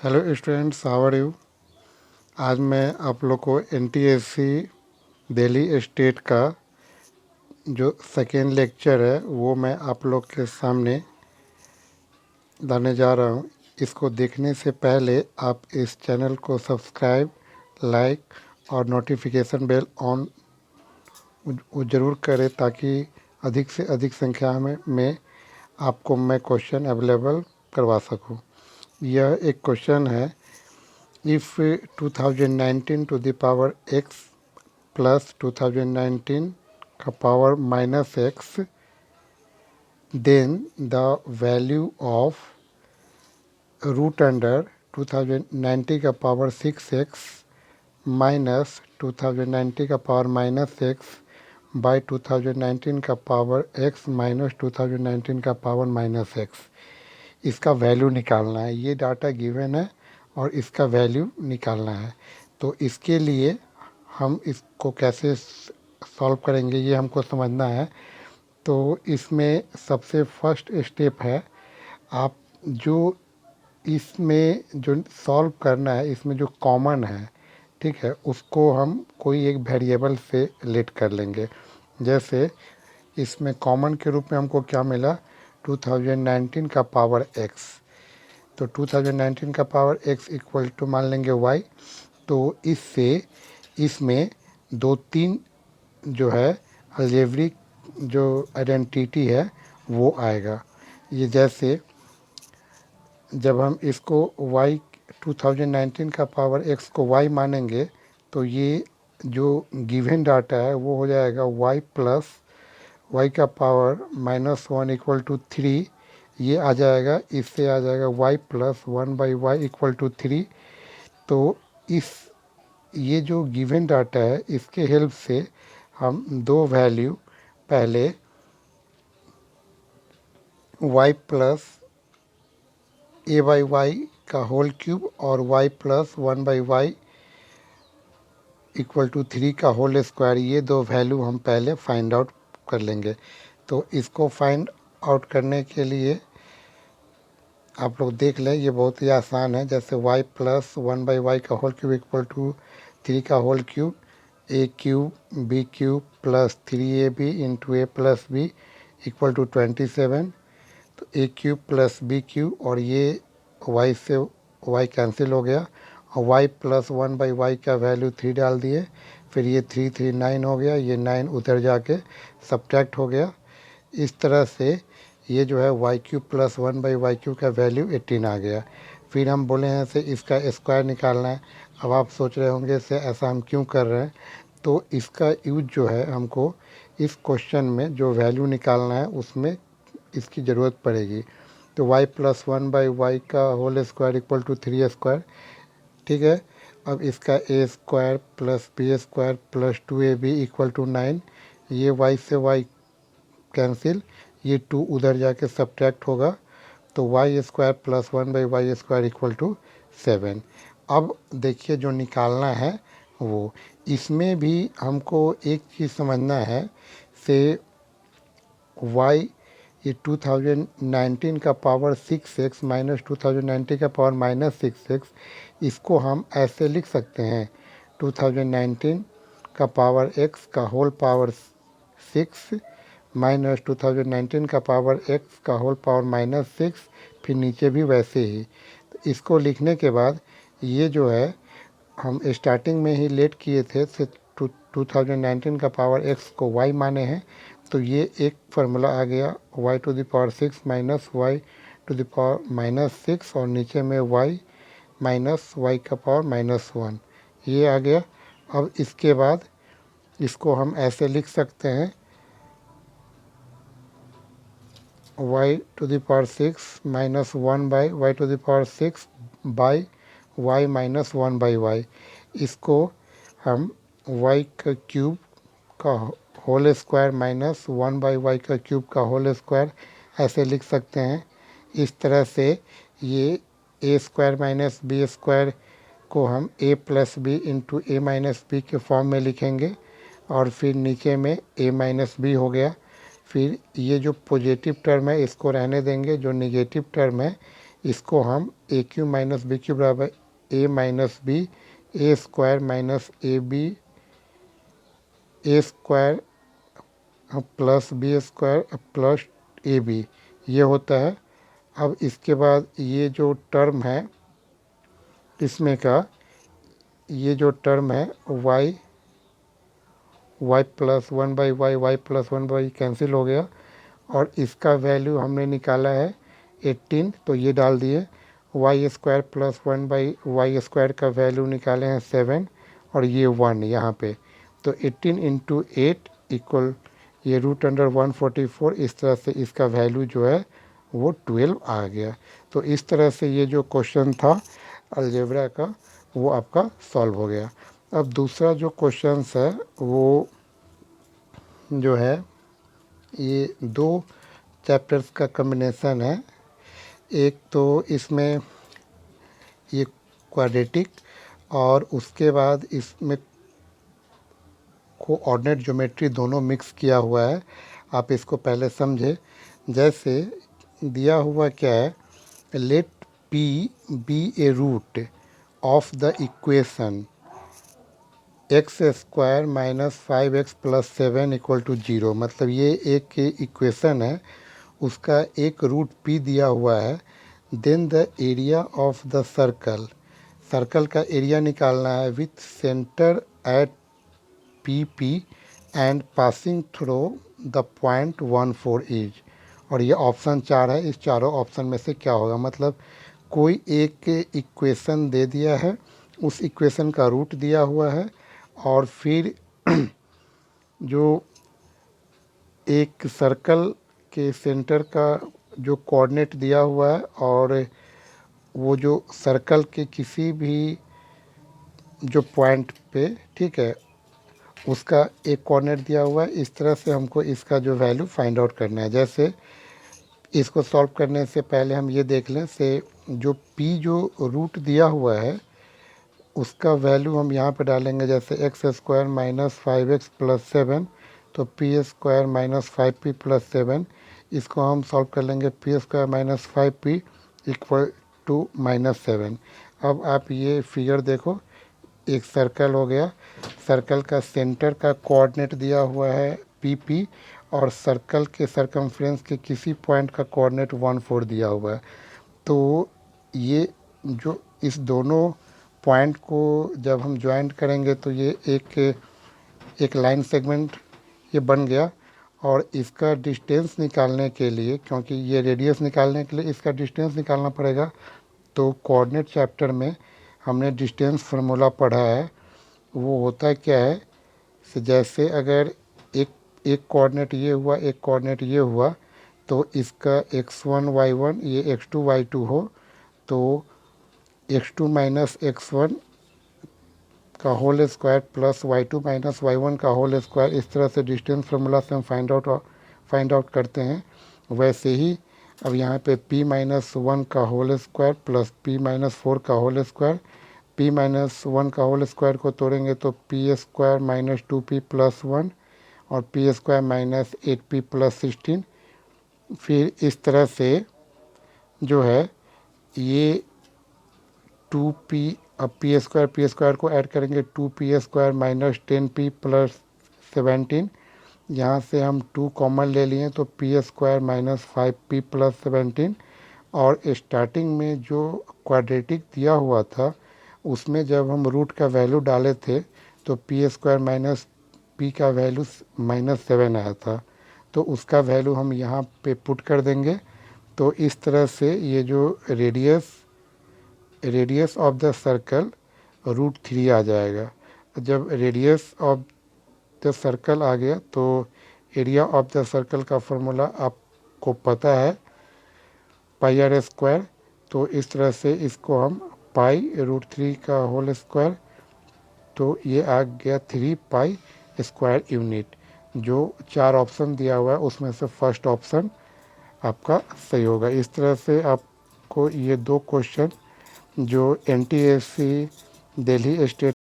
Hello students, how are you. आज मैं आप लोग को एनटीएससी दिल्ली स्टेट का जो सेकेंड लेक्चर है वो मैं आप लोग के सामने लाने जा रहा हूँ। इसको देखने से पहले आप इस चैनल को सब्सक्राइब, लाइक और नोटिफिकेशन बेल ऑन ज़रूर करें ताकि अधिक से अधिक संख्या में आपको मैं क्वेश्चन अवेलेबल करवा सकूँ। यह एक क्वेश्चन है, if 2019 to the power x plus 2019 का power minus x, then the value of root under 2090 का power 6x minus 2090 का power minus x by 2019 का power x minus 2019 का power minus x, इसका वैल्यू निकालना है। ये डाटा गिवन है और इसका वैल्यू निकालना है। तो इसके लिए हम इसको कैसे सॉल्व करेंगे ये हमको समझना है। तो इसमें सबसे फर्स्ट स्टेप है, आप जो इसमें जो सॉल्व करना है, इसमें जो कॉमन है, ठीक है, उसको हम कोई एक वेरिएबल से लेट कर लेंगे। जैसे इसमें कॉमन के रूप में हमको क्या मिला, 2019 का पावर x। तो 2019 का पावर x इक्वल टू मान लेंगे y। तो इससे इसमें दो तीन जो है अलजेब्रिक जो आइडेंटिटी है वो आएगा। ये जैसे जब हम इसको y 2019 का पावर x को y मानेंगे तो ये जो गिवन डाटा है वो हो जाएगा y प्लस y का पावर -1 इक्वल टू 3। ये आ जाएगा, इससे आ जाएगा y plus 1/y equal to 3। तो इस ये जो गिवन डाटा है इसके हेल्प से हम दो वैल्यू, पहले y प्लस a/y का होल क्यूब और y plus 1/y equal to 3 का होल स्क्वायर, ये दो वैल्यू हम पहले फाइंड आउट कर लेंगे। तो इसको फाइंड आउट करने के लिए आप लोग देख लें, ये बहुत ही आसान है। जैसे y प्लस 1/y का होल क्यूब इक्वल टू 3 का whole cube, a cube b cube plus 3ab into a plus b equal to 27। तो a cube plus b cube और ये y से y कैंसिल हो गया और y प्लस 1/y का वैल्यू 3 डाल दिए, फिर ये 3 3 9 हो गया, ये 9 उधर जाके सब्ट्रैक्ट हो गया। इस तरह से ये जो है y cube plus 1/y cube का वैल्यू 18 आ गया। फिर हम बोले हैं से इसका स्क्वायर निकालना है। अब आप सोच रहे होंगे से ऐसा हम क्यों कर रहे हैं। तो इसका यूज जो है हमको इस क्वेश्चन में जो वैल्यू निकालना है उसमें इसकी ज़रूरत पड़ेगी। तो y प्लस 1/y का whole square equal to 3 square, ठीक है। अब इसका a square plus b square plus 2ab equal to 9, ये y से y कैंसिल, ये 2 उधर जाके सब्ट्रैक्ट होगा। तो y square plus 1/y square equal to 7। अब देखिए जो निकालना है वो, इसमें भी हमको एक चीज़ समझना है से y ये 2019 का पावर 6x माइनस 2090 का पावर माइनस 6x, इसको हम ऐसे लिख सकते हैं 2019 का पावर x का होल पावर 6 माइनस 2019 का पावर x का होल पावर माइनस 6, फिर नीचे भी वैसे ही। तो इसको लिखने के बाद ये जो है हम स्टार्टिंग में ही लेट किए थे से 2019 का पावर x को y माने हैं। तो ये एक फार्मूला आ गया y to the power 6 minus y to the power minus 6 और नीचे में y माइनस y का पावर -1, ये आ गया। अब इसके बाद इसको हम ऐसे लिख सकते हैं y to the power 6 minus 1/y to the power 6 by y minus 1/y। इसको हम y का क्यूब का होल स्क्वायर माइनस 1/y का क्यूब का होल स्क्वायर ऐसे लिख सकते हैं। इस तरह से ये a square minus B square को हम a plus B into A minus B के फॉर्म में लिखेंगे और फिर नीचे में a माइनस बी हो गया। फिर ये जो पॉजिटिव टर्म है इसको रहने देंगे, जो नेगेटिव टर्म है इसको हम A Q minus B Q बराबर A minus B A square minus A B A square plus B square plus A B ये होता है। अब इसके बाद ये जो टर्म है इसमें का ये जो टर्म है Y plus one by Y plus one by cancel हो गया और इसका वैल्यू हमने निकाला है 18 तो ये डाल दिए। Y square plus one by Y square का वैल्यू निकाले हैं 7 और ये 1 यहाँ पे तो 18 इंटू 8 इक्वल ये रूट अंडर 144 इस तरह से इसका वैल्यू जो है वो 12 आ गया। तो इस तरह से ये जो क्वेश्चन था अलजेब्रा का वो आपका सॉल्व हो गया। अब दूसरा जो क्वेश्चन है वो जो है ये दो चैप्टर्स का कम्बिनेशन है। एक तो इसमें ये क्वाड्रेटिक और उसके बाद इसमें कोऑर्डिनेट ज्योमेट्री दोनों मिक्स किया हुआ है। आप इसको पहले समझे। जैसे दिया हुआ क्या है, let P B A root of the equation X square minus 5x plus 7 equal to 0। मतलब ये एक इक्वेशन है, उसका एक रूट p दिया हुआ है। Then the area of the circle, circle का एरिया निकालना है with centre at P P and passing through the point 14 is. और ये ऑप्शन 4 है, इस चारों ऑप्शन में से क्या होगा। मतलब कोई एक इक्वेशन दे दिया है, उस इक्वेशन का रूट दिया हुआ है और फिर जो एक सर्कल के सेंटर का जो कोऑर्डिनेट दिया हुआ है और वो जो सर्कल के किसी भी जो पॉइंट पे, ठीक है, उसका एक कोऑर्डिनेट दिया हुआ है। इस तरह से हमको इसका जो वैल्यू फाइंड आउट करना है। जैसे इसको सॉल्व करने से पहले हम ये देख लें से जो p जो रूट दिया हुआ है उसका वैल्यू हम यहाँ पे डालेंगे। जैसे x square minus 5x plus 7 तो P square minus 5p plus 7। इसको हम सॉल्व कर लेंगे P square minus 5p equal to minus 7। अब आप ये फिगर देखो, एक सर्कल हो गया, सर्कल का सेंटर का कोऑर्डिनेट दिया हुआ है पी और सर्कल के सरकमफ्रेंस के किसी पॉइंट का कोऑर्डिनेट 14 दिया हुआ है। तो ये जो इस दोनों पॉइंट को जब हम ज्वाइंट करेंगे तो ये एक लाइन सेगमेंट ये बन गया। और इसका डिस्टेंस निकालने के लिए, क्योंकि ये रेडियस निकालने के लिए इसका डिस्टेंस निकालना पड़ेगा, तो कोऑर्डिनेट चैप्टर में हमने डिस्टेंस फार्मूला पढ़ा है। वो होता क्या है, जैसे अगर एक कोऑर्डिनेट ये हुआ, एक कोऑर्डिनेट ये हुआ, तो इसका x1 y1 ये x2 y2 हो तो x2 माइनस x1 का whole square plus y2 minus y1 का होल स्क्वायर। इस तरह से डिस्टेंस फार्मूला से हम फाइंड आउट करते हैं। वैसे ही अब यहाँ पे p माइनस 1 का whole square plus p minus 4 का होल स्क्वायर, p माइनस 1 का होल स्क्वायर को तोड़ेंगे तो p square minus 2p plus 1 और p square minus 8p plus 16। फिर इस तरह से जो है ये 2p, अब पी स्क्वायर को ऐड करेंगे 2p square minus 10p plus 17। यहाँ से हम 2 कॉमन ले लिए तो p square minus 5p plus 17। और स्टार्टिंग में जो क्वाड्रेटिक दिया हुआ था उसमें जब हम रूट का वैल्यू डाले थे तो p स्क्वायर माइनस p का वैल्यू माइनस 7 आया था, तो उसका वैल्यू हम यहाँ पे पुट कर देंगे। तो इस तरह से ये जो रेडियस ऑफ द सर्कल √3 आ जाएगा। जब रेडियस ऑफ द सर्कल आ गया तो एरिया ऑफ द सर्कल का फॉर्मूला आपको पता है πr²। तो इस तरह से इसको हम π√3 का होल स्क्वायर, तो ये आ गया 3π स्क्वायर यूनिट। जो 4 ऑप्शन दिया हुआ है उसमें से फर्स्ट ऑप्शन आपका सही होगा। इस तरह से आपको ये 2 क्वेश्चन जो NTSC दिल्ली स्टेट